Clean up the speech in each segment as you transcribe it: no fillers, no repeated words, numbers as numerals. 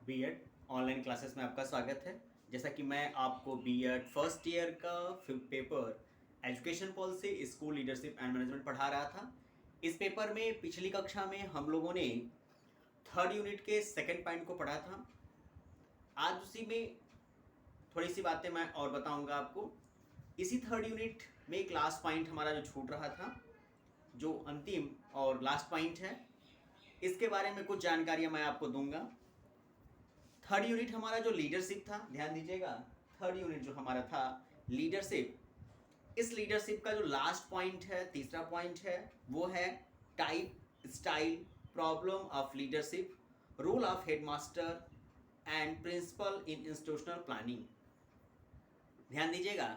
BEd online classes में आपका स्वागत है। जैसा कि मैं आपको बीएड फर्स्ट ईयर का paper education policy school leadership and management पढ़ा रहा था। इस पेपर में पिछली कक्षा में हम लोगों ने थर्ड यूनिट के सेकंड पॉइंट को पढ़ा था। आज उसी में थोड़ी सी बातें मैं और बताऊंगा आपको। इसी थर्ड यूनिट में एक लास्ट पॉइंट हमारा जो छूट रहा था, जो अंतिम और लास्ट पॉइंट है, इसके बारे में कुछ जानकारियां मैं आपको दूंगा। थर्ड यूनिट हमारा जो लीडरशिप था, ध्यान दीजिएगा, थर्ड यूनिट जो हमारा था लीडरशिप, इस लीडरशिप का जो लास्ट पॉइंट है, तीसरा पॉइंट है, वो है type, style, problem of leadership, role of headmaster and principal in institutional planning. ध्यान दीजिएगा,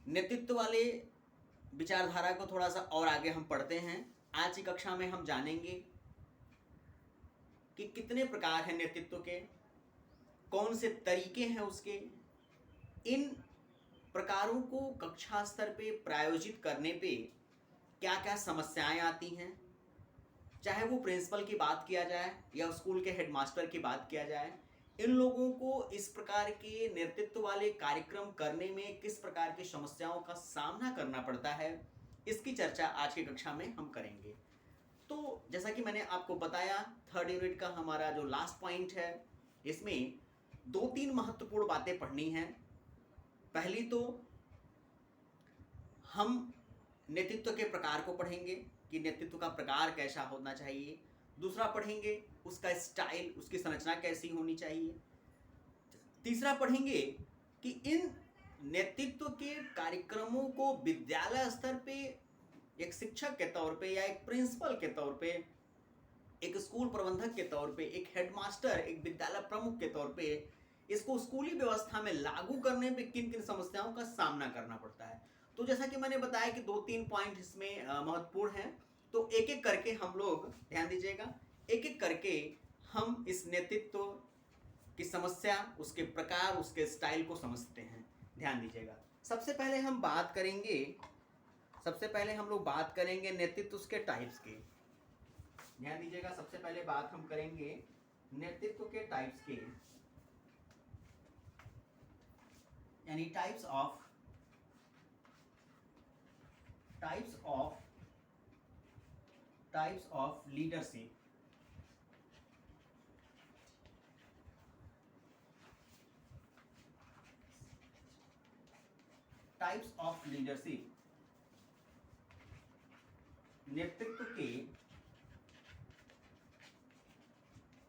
नेतृत्व वाले विचारधारा को थोड़ा सा और आगे हम पढ़ते हैं। आज की कक्षा में हम जानेंगे कि कितने प्रकार हैं नेतृत्व के, कौन से तरीके हैं उसके, इन प्रकारों को कक्षा स्तर पे प्रायोजित करने पे क्या क्या समस्याएं आती हैं, चाहे वो प्रिंसिपल की बात किया जाए या स्कूल के हेडमास्टर की बात किया जाए। इन लोगों को इस प्रकार के नेतृत्व वाले कार्यक्रम करने में किस प्रकार की समस्याओं का सामना करना पड़ता है, इसकी चर्चा आज की कक्षा में हम करेंगे। तो जैसा कि मैंने आपको बताया, थर्ड यूनिट का हमारा जो लास्ट पॉइंट है, इसमें दो तीन महत्वपूर्ण बातें पढ़नी हैं। पहली तो हम नेतृत्व के प्रकार को पढ़ेंगे कि नेतृत्व का प्रकार कैसा होना चाहिए। दूसरा पढ़ेंगे उसका स्टाइल, उसकी संरचना कैसी होनी चाहिए। तीसरा पढ़ेंगे कि इन नेतृत्व के कार्यक्रमों को विद्यालय स्तर पे एक शिक्षक के तौर पे या एक प्रिंसिपल के तौर पे, एक स्कूल प्रबंधक के तौर पे, एक हेडमास्टर, एक विद्यालय प्रमुख के तौर पे इसको स्कूली व्यवस्था में लागू करने पे किन किन समस्याओं का सामना करना पड़ता है। तो जैसा कि मैंने बताया कि दो तीन पॉइंट इसमें महत्वपूर्ण हैं, तो एक एक करके हम लोग, ध्यान दीजिएगा, एक एक करके हम इस नेतृत्व की समस्या, उसके प्रकार, उसके स्टाइल को समझते हैं। ध्यान दीजिएगा, सबसे पहले हम लोग बात करेंगे नेतृत्व के टाइप्स की। ध्यान दीजिएगा, सबसे पहले बात हम करेंगे नेतृत्व के टाइप्स की, यानी types of leadership. Types of leadership, नेतृत्व के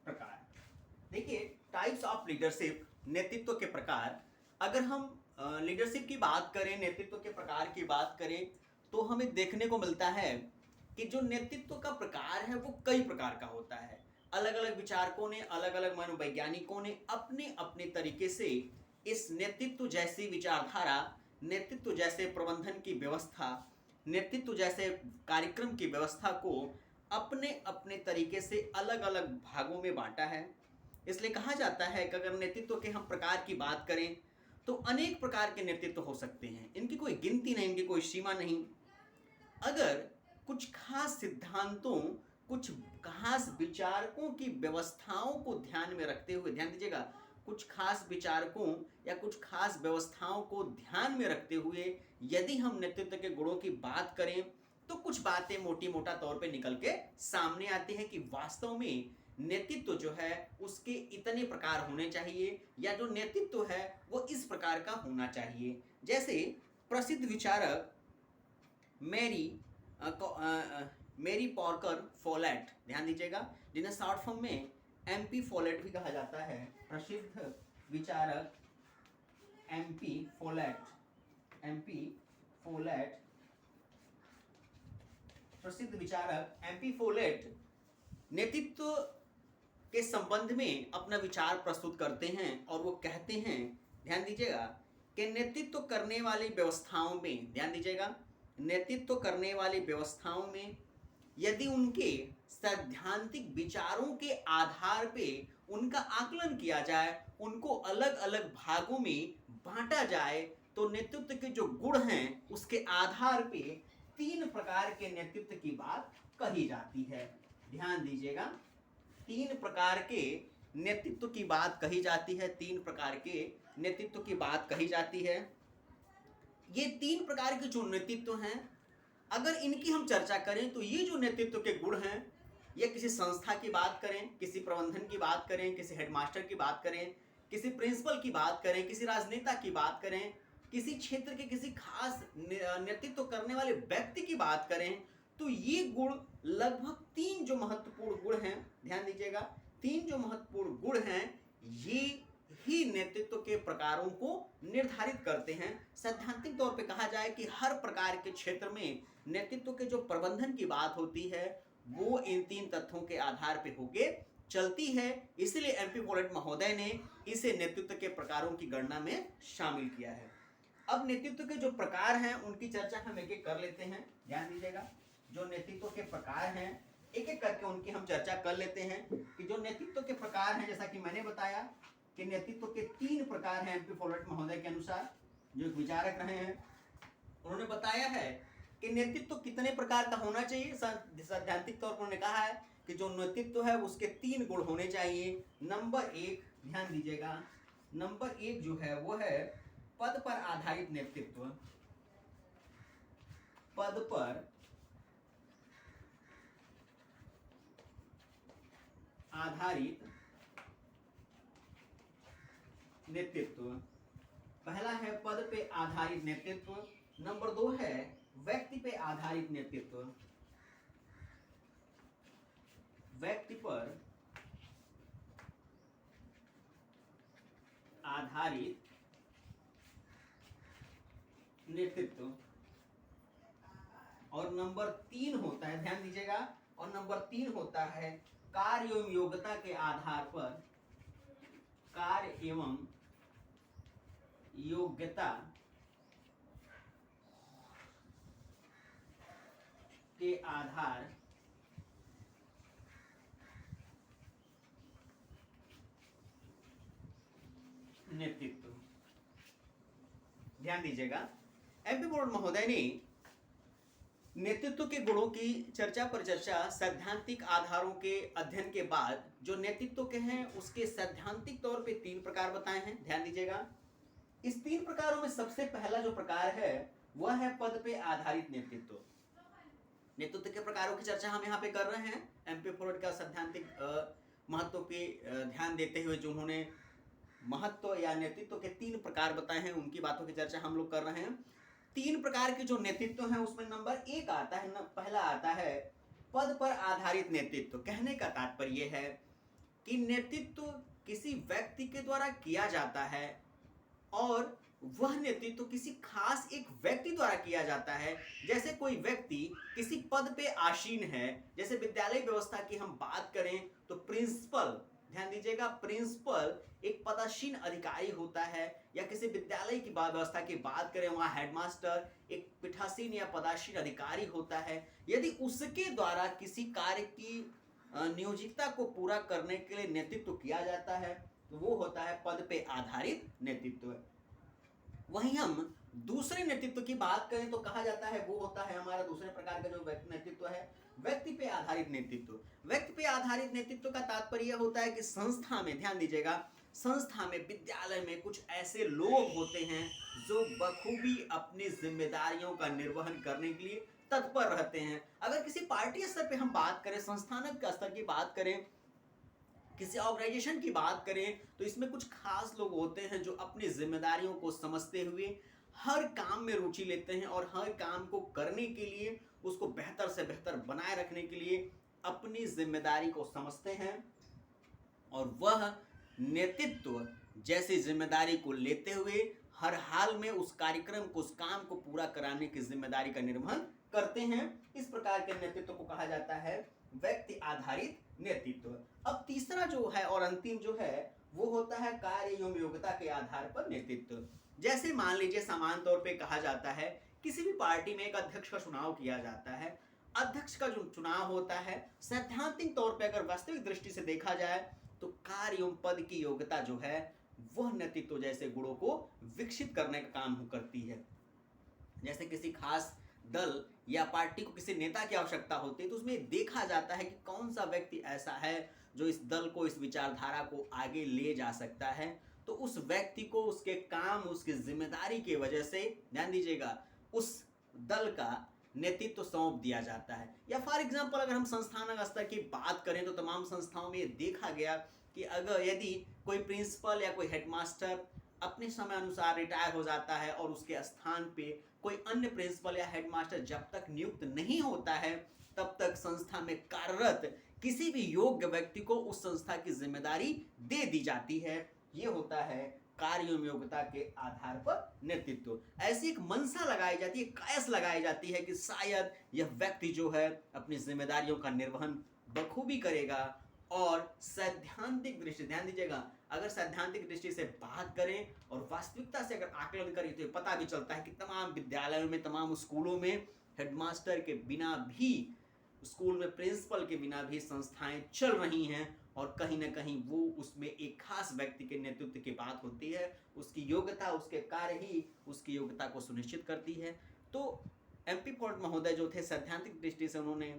प्रकार। देखिए, टाइप्स ऑफ लीडरशिप, नेतृत्व के प्रकार। अगर हम लीडरशिप की बात करें, नेतृत्व के प्रकार की बात करें, तो हमें देखने को मिलता है कि जो नेतृत्व का प्रकार है वो कई प्रकार का होता है। अलग अलग विचारकों ने, अलग अलग मनोवैज्ञानिकों ने अपने अपने तरीके से इस नेतृत्व जैसी विचारधारा, नेतृत्व जैसे प्रबंधन की व्यवस्था, नेतृत्व जैसे कार्यक्रम की व्यवस्था को अपने अपने तरीके से अलग अलग भागों में बांटा है। इसलिए कहा जाता है कि अगर नेतृत्व के हम प्रकार की बात करें तो अनेक प्रकार के नेतृत्व हो सकते हैं, इनकी कोई गिनती नहीं, इनकी कोई सीमा नहीं। अगर कुछ खास सिद्धांतों, कुछ खास विचारकों की व्यवस्थाओं को ध्यान में रखते हुए, ध्यान दीजिएगा, कुछ खास विचारकों या कुछ खास व्यवस्थाओं को ध्यान में रखते हुए यदि हम नेतृत्व के गुणों की बात करें तो कुछ बातें मोटी मोटा तौर पे निकल के सामने आती हैं कि वास्तव में नेतृत्व जो है उसके इतने प्रकार होने चाहिए, या जो नेतृत्व है वो इस प्रकार का होना चाहिए। जैसे प्रसिद्ध विचारक मेरी पॉर्कर फोलेट, ध्यान दीजिएगा, जिन्हें शॉर्ट फॉर्म में MP फोलेट भी कहा जाता है। प्रसिद्ध विचारक MP फोलेट, प्रसिद्ध विचारक MP फोलेट नेतृत्व के संबंध में अपना विचार प्रस्तुत करते हैं और वो कहते हैं, ध्यान दीजिएगा, कि नेतृत्व करने वाली व्यवस्थाओं में, ध्यान दीजिएगा, नेतृत्व करने वाली व्यवस्थाओं में यदि उनके सैद्धांतिक विचारों के आधार पे उनका आकलन किया जाए, उनको अलग अलग भागों में बांटा जाए, तो नेतृत्व के जो गुण हैं उसके आधार पे तीन प्रकार के नेतृत्व की बात कही जाती है। ध्यान दीजिएगा, तीन प्रकार के नेतृत्व की बात कही जाती है, 3 प्रकार के नेतृत्व की बात कही जाती है। ये 3 प्रकार के जो नेतृत्व हैं, अगर इनकी हम चर्चा करें तो ये जो नेतृत्व के गुण हैं, ये किसी संस्था की बात करें, किसी प्रबंधन की बात करें, किसी हेडमास्टर की बात करें, किसी प्रिंसिपल की बात करें, किसी राजनेता की बात करें, किसी क्षेत्र के किसी खास नेतृत्व करने वाले व्यक्ति की बात करें, तो ये गुण लगभग 3 जो महत्वपूर्ण गुण हैं, ध्यान दीजिएगा, 3 जो महत्वपूर्ण गुण हैं, ये ही नेतृत्व के प्रकारों को निर्धारित करते हैं। सैद्धांतिक तौर पे कहा जाए कि हर प्रकार के क्षेत्र में नेतृत्व के जो प्रबंधन की बात होती है वो इन 3 तथ्यों के आधार पे होके चलती है। इसलिए एमपी पॉलेट महोदय ने इसे नेतृत्व के प्रकारों की गणना में शामिल किया है। अब नेतृत्व के जो प्रकार हैं उनकी चर्चा हम एक एक कर लेते हैं। ध्यान दीजिएगा, जो नेतृत्व के प्रकार हैं एक एक करके उनकी हम चर्चा कर लेते हैं कि जो नेतृत्व के प्रकार हैं, जैसा कि मैंने बताया कि नेतृत्व के 3 प्रकार हैं एमपी पॉलेट महोदय के अनुसार, जो एक विचारक रहे हैं उन्होंने बताया है कि नेतृत्व कितने प्रकार का होना चाहिए। सैद्धांतिक तौर पर उन्होंने कहा है कि जो नेतृत्व है उसके 3 गुण होने चाहिए। नंबर 1, ध्यान दीजिएगा, नंबर 1 जो है वो है पद पर आधारित नेतृत्व। पद पर आधारित नेतृत्व, पहला है पद पे आधारित नेतृत्व। नंबर 2 है व्यक्ति पे आधारित नेतृत्व। व्यक्ति पर आधारित नेतृत्व। और नंबर 3 होता है, ध्यान दीजिएगा, और नंबर 3 होता है कार्य एवं योग्यता के आधार पर, कार्य एवं योग्यता के आधार नेतृत्व। ध्यान दीजिएगा, एमपी बोर्ड महोदय ने नेतृत्व के गुणों की चर्चा पर चर्चा सैद्धांतिक आधारों के अध्ययन के बाद जो नेतृत्व के हैं उसके सैद्धांतिक तौर पे 3 प्रकार बताए हैं। ध्यान दीजिएगा, इस 3 प्रकारों में सबसे पहला जो प्रकार है वह है पद पे आधारित नेतृत्व। नेतृत्व के प्रकारों की चर्चा हम यहाँ पे कर रहे हैं। एमपी फोर्ड का सैद्धांतिक महत्व पे ध्यान देते हुए जो उन्होंने महत्व या नेतृत्व के 3 प्रकार बताए हैं उनकी बातों की चर्चा हम लोग कर रहे हैं। 3 प्रकार के जो नेतृत्व हैं उसमें नंबर 1 आता है, पहला आता है पद पर आधारित नेतृत्व। कहने का तात्पर्य है कि नेतृत्व किसी व्यक्ति के द्वारा किया जाता है और वह नेतृत्व किसी खास एक व्यक्ति द्वारा किया जाता है। जैसे कोई व्यक्ति किसी पद पे आसीन है, जैसे विद्यालय व्यवस्था की हम बात करें तो प्रिंसिपल, ध्यान दीजिएगा, प्रिंसिपल एक पदासीन अधिकारी होता है, या किसी विद्यालय की व्यवस्था की बात करें वहां हेडमास्टर एक पीठासीन या पदासीन अधिकारी होता है। यदि उसके द्वारा किसी कार्य की नियोजितता को पूरा करने के लिए नेतृत्व किया जाता है तो वो होता है पद पे आधारित नेतृत्व। वहीं हम दूसरे नेतृत्व की बात करें तो कहा जाता है वो होता है हमारा दूसरे प्रकार का जो नेतृत्व है व्यक्ति पे आधारित नेतृत्व। व्यक्ति पे आधारित नेतृत्व का तात्पर्य होता है कि संस्था में, ध्यान दीजिएगा, संस्था में, विद्यालय में कुछ ऐसे लोग होते हैं जो बखूबी अपनी जिम्मेदारियों का निर्वहन करने के लिए तत्पर रहते हैं। अगर किसी पार्टी स्तर पे हम बात करें, संस्थानक का स्तर की बात करें, किसी ऑर्गेनाइजेशन की बात करें तो इसमें कुछ खास लोग होते हैं जो अपनी जिम्मेदारियों को समझते हुए हर काम में रुचि लेते हैं और हर काम को करने के लिए, उसको बेहतर से बेहतर बनाए रखने के लिए अपनी जिम्मेदारी को समझते हैं और वह नेतृत्व जैसी जिम्मेदारी को लेते हुए हर हाल में उस कार्यक्रम को, उस काम को पूरा कराने की जिम्मेदारी का निर्वहन करते हैं। इस प्रकार के नेतृत्व को कहा जाता है व्यक्ति आधारित नेतृत्व। अब तीसरा जो है और अंतिम जो है वो होता है कार्य एवं योग्यता के आधार पर नेतृत्व। जैसे मान लीजिए सामान्य तौर पे कहा जाता है किसी भी पार्टी में एक अध्यक्ष का चुनाव किया जाता है। अध्यक्ष का जो चुनाव होता है सैद्धांतिक तौर पे अगर वास्तविक दृष्टि से देखा जाए तो कार्य एवं पद की योग्यता जो है वह नेतृत्व जैसे गुणों को विकसित करने का काम करती है। जैसे किसी खास दल या पार्टी को किसी नेता की आवश्यकता होती है तो उसमें देखा जाता है कि कौन सा व्यक्ति ऐसा है जो इस दल को, इस विचारधारा को आगे ले जा सकता है। तो उस व्यक्ति को उसके काम, उसकी जिम्मेदारी की वजह से, ध्यान दीजिएगा, उस दल का नेतृत्व सौंप दिया जाता है। या फॉर एग्जाम्पल अगर हम संस्थानक स्तर की बात करें तो तमाम संस्थाओं में ये देखा गया कि अगर यदि कोई प्रिंसिपल या कोई हेडमास्टर अपने समय अनुसार रिटायर हो जाता है और उसके स्थान पे कोई अन्य प्रिंसिपल या हेडमास्टर जब तक नियुक्त नहीं होता है तब तक संस्था में कार्यरत किसी भी योग्य व्यक्ति को उस संस्था की जिम्मेदारी दे दी जाती है। ये होता है कार्य योग्यता के आधार पर नेतृत्व। ऐसी एक मनसा लगाई जाती है, कयास लगाई जाती है कि शायद यह व्यक्ति जो है अपनी जिम्मेदारियों का निर्वहन बखूबी करेगा और सैद्धांतिक दृष्टि, ध्यान दीजिएगा, अगर सैद्धांतिक दृष्टि से बात करें और वास्तविकता से अगर आकलन करें तो पता भी चलता है कि तमाम विद्यालयों में, तमाम स्कूलों में हेडमास्टर के बिना भी, स्कूल में प्रिंसिपल के बिना भी संस्थाएं चल रही हैं और कहीं ना कहीं वो उसमें एक खास व्यक्ति के नेतृत्व की बात होती है। उसकी योग्यता, उसके कार्य ही उसकी योग्यता को सुनिश्चित करती है। तो MP फोर्ट महोदय जो थे, सैद्धांतिक दृष्टि से उन्होंने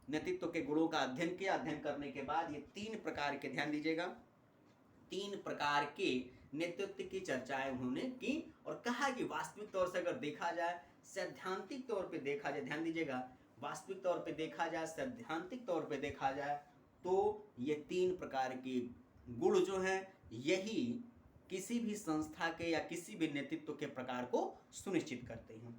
नेतृत्व के गुणों का अध्ययन किया। अध्ययन करने के बाद ये 3 प्रकार के, ध्यान दीजिएगा, 3 प्रकार के नेतृत्व की चर्चाएं उन्होंने की और कहा कि वास्तविक तौर से अगर देखा जाए, सैद्धांतिक तौर पे देखा जाए, ध्यान दीजिएगा, वास्तविक तौर पे देखा जाए, सैद्धांतिक तौर पे देखा जाए तो ये 3 प्रकार के गुण जो हैं यही किसी भी संस्था के या किसी भी नेतृत्व के प्रकार को सुनिश्चित करते हैं।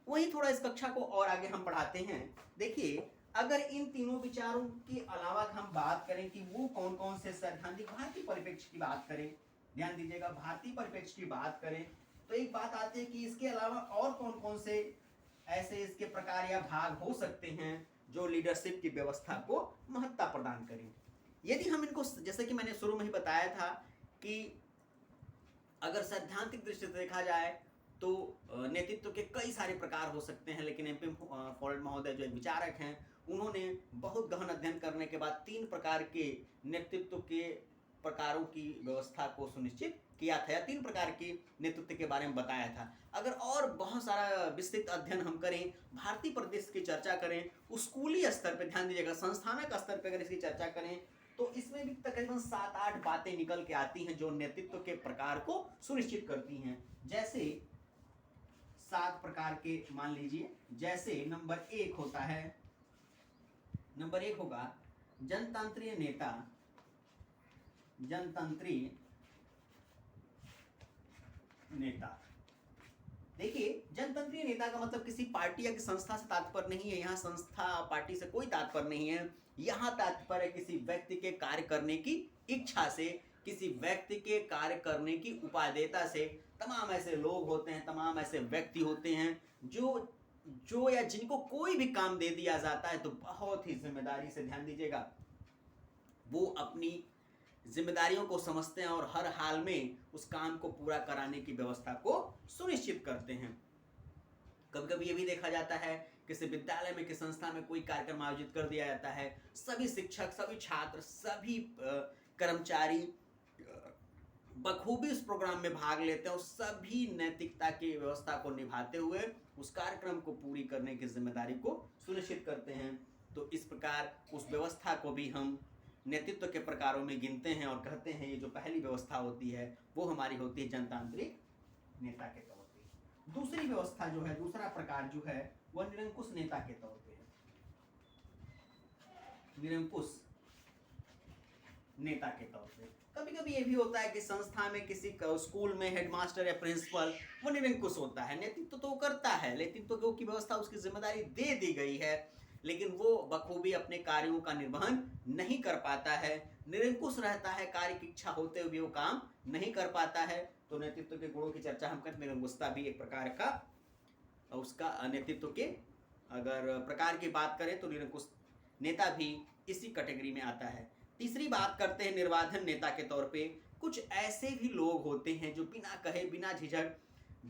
वहीं थोड़ा इस कक्षा को और आगे हम बढ़ाते हैं। देखिए, अगर इन तीनों विचारों के अलावा हम बात करें कि वो कौन कौन से सैद्धांतिक भारतीय परिप्रेक्ष्य की बात करें, ध्यान दीजिएगा, भारतीय परिप्रेक्ष्य की बात करें तो एक बात आती है कि इसके अलावा और कौन कौन से ऐसे इसके प्रकार या भाग हो सकते हैं जो लीडरशिप की व्यवस्था को महत्ता प्रदान करें। यदि हम इनको, जैसे कि मैंने शुरू में ही बताया था कि अगर सैद्धांतिक दृष्टि से देखा जाए तो नेतृत्व के कई सारे प्रकार हो सकते हैं, लेकिन MP फोर्ट महोदय जो विचारक हैं उन्होंने बहुत गहन अध्ययन करने के बाद 3 प्रकार के नेतृत्व के प्रकारों की व्यवस्था को सुनिश्चित किया था या 3 प्रकार के नेतृत्व के बारे में बताया था। अगर और बहुत सारा विस्तृत अध्ययन हम करें, भारतीय परिदृश्य की चर्चा करें, स्कूली स्तर पर, ध्यान दीजिएगा, संस्थानक स्तर पर अगर इसकी चर्चा करें तो इसमें भी तकरीबन 7-8 बातें निकल के आती हैं जो नेतृत्व के प्रकार को सुनिश्चित करती हैं। जैसे 7 प्रकार के मान लीजिए, जैसे नंबर 1 होता है, नंबर 1 होगा जनतंत्रीय नेता। जनतंत्रीय नेता, देखिए, जनतंत्रीय नेता का मतलब किसी पार्टी या किसी संस्था से तात्पर्य नहीं है। यहाँ संस्था पार्टी से कोई तात्पर्य नहीं है। यहाँ तात्पर्य किसी व्यक्ति के कार्य करने की इच्छा से, किसी व्यक्ति के कार्य करने की उपादेयता से। तमाम ऐसे लोग होते हैं, तमाम ऐसे व्यक्ति होते हैं जो या जिनको कोई भी काम दे दिया जाता है तो बहुत ही जिम्मेदारी से, ध्यान दीजिएगा, वो अपनी जिम्मेदारियों को समझते हैं और हर हाल में उस काम को पूरा कराने की व्यवस्था को सुनिश्चित करते हैं। कभी कभी ये भी देखा जाता है किसी विद्यालय में, किसी संस्था में कोई कार्यक्रम आयोजित कर दिया जाता है, सभी शिक्षक, सभी छात्र, सभी कर्मचारी बखूबी उस प्रोग्राम में भाग लेते हैं और सभी नैतिकता की व्यवस्था को निभाते हुए उस कार्यक्रम को पूरी करने की जिम्मेदारी को सुनिश्चित करते हैं। तो इस प्रकार उस व्यवस्था को भी हम नेतृत्व के प्रकारों में गिनते हैं और कहते हैं ये जो पहली व्यवस्था होती है वो हमारी होती है जनतांत्रिक नेता के तौर पे। दूसरी व्यवस्था जो है, दूसरा प्रकार जो है वह निरंकुश नेता के तौर पे है। निरंकुश नेता के तौर पे कभी कभी ये भी होता है कि संस्था में, किसी स्कूल में हेडमास्टर या प्रिंसिपल वो निरंकुश होता है, नेतृत्व तो करता है, नेतृत्व की व्यवस्था, उसकी जिम्मेदारी दे दी गई है, लेकिन वो बखूबी अपने कार्यों का निर्वहन नहीं कर पाता है, निरंकुश रहता है, कार्य की इच्छा होते हुए वो काम नहीं कर पाता है। तो नेतृत्व के गुणों की चर्चा हम करते, निरंकुशता भी एक प्रकार का उसका नेतृत्व के अगर प्रकार की बात करें तो निरंकुश नेता भी इसी कैटेगरी में आता है। तीसरी बात करते हैं निर्वाधन नेता के तौर पे। कुछ ऐसे भी लोग होते हैं जो बिना कहे, बिना झिझक,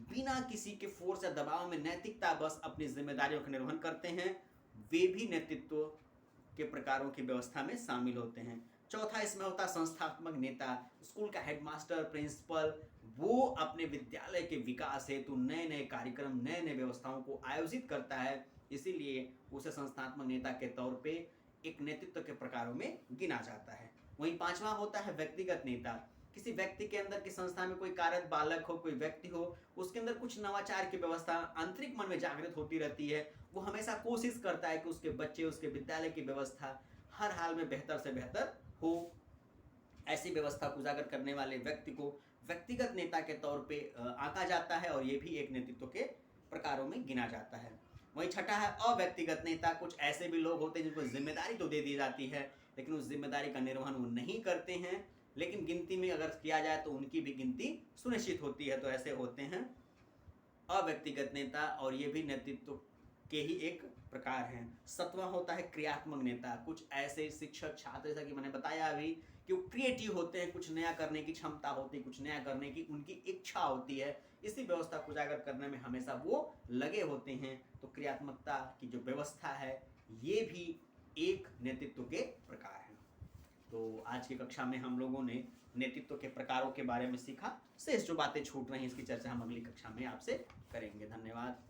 बिना किसी के फोर्स या दबाव में नैतिकता बस अपनी जिम्मेदारियों का निर्वहन करते हैं, वे भी नेतृत्व के प्रकारों की व्यवस्था में शामिल होते हैं। चौथा इसमें होता है संस्थात्मक नेता। स्कूल का हेडमास्टर, प्रिंसिपल, वो अपने विद्यालय के विकास हेतु नए नए कार्यक्रम, नए नए व्यवस्थाओं को आयोजित करता है इसीलिए उसे संस्थात्मक नेता के तौर पे एक नेतृत्व के प्रकारों में गिना जाता है। वहीं पांचवा होता है व्यक्तिगत नेता। किसी व्यक्ति के अंदर की संस्था में कोई कार्यरत बालक हो, कोई व्यक्ति हो, उसके अंदर कुछ नवाचार की व्यवस्था आंतरिक मन में जागृत होती रहती है। वो हमेशा कोशिश करता है कि उसके बच्चे, उसके विद्यालय की व्यवस्था हर हाल में बेहतर से बेहतर हो। ऐसी व्यवस्था को उजागर करने वाले व्यक्ति को व्यक्तिगत नेता के तौर पे आंका जाता है और ये भी एक नेतृत्व के प्रकारों में गिना जाता है। वहीं छठा है अव्यक्तिगत नेता। कुछ ऐसे भी लोग होते हैं जिनको जिम्मेदारी तो दे दी जाती है, लेकिन उस जिम्मेदारी का निर्वहन वो नहीं करते हैं, लेकिन गिनती में अगर किया जाए तो उनकी भी गिनती सुनिश्चित होती है। तो ऐसे होते हैं अव्यक्तिगत नेता, और ये भी नेतृत्व के ही एक प्रकार हैं। सातवां होता है क्रियात्मक नेता। कुछ ऐसे शिक्षक, छात्र, जैसा कि मैंने बताया अभी, कि वो क्रिएटिव होते हैं, कुछ नया करने की क्षमता होती है, कुछ नया करने की उनकी इच्छा होती है, इसी व्यवस्था को उजागर करने में हमेशा वो लगे होते हैं। तो क्रियात्मकता की जो व्यवस्था है ये भी एक नेतृत्व के प्रकार है। तो आज की कक्षा में हम लोगों ने नेतृत्व के प्रकारों के बारे में सीखा। शेष जो बातें छूट रही हैं इसकी चर्चा हम अगली कक्षा में आपसे करेंगे। धन्यवाद।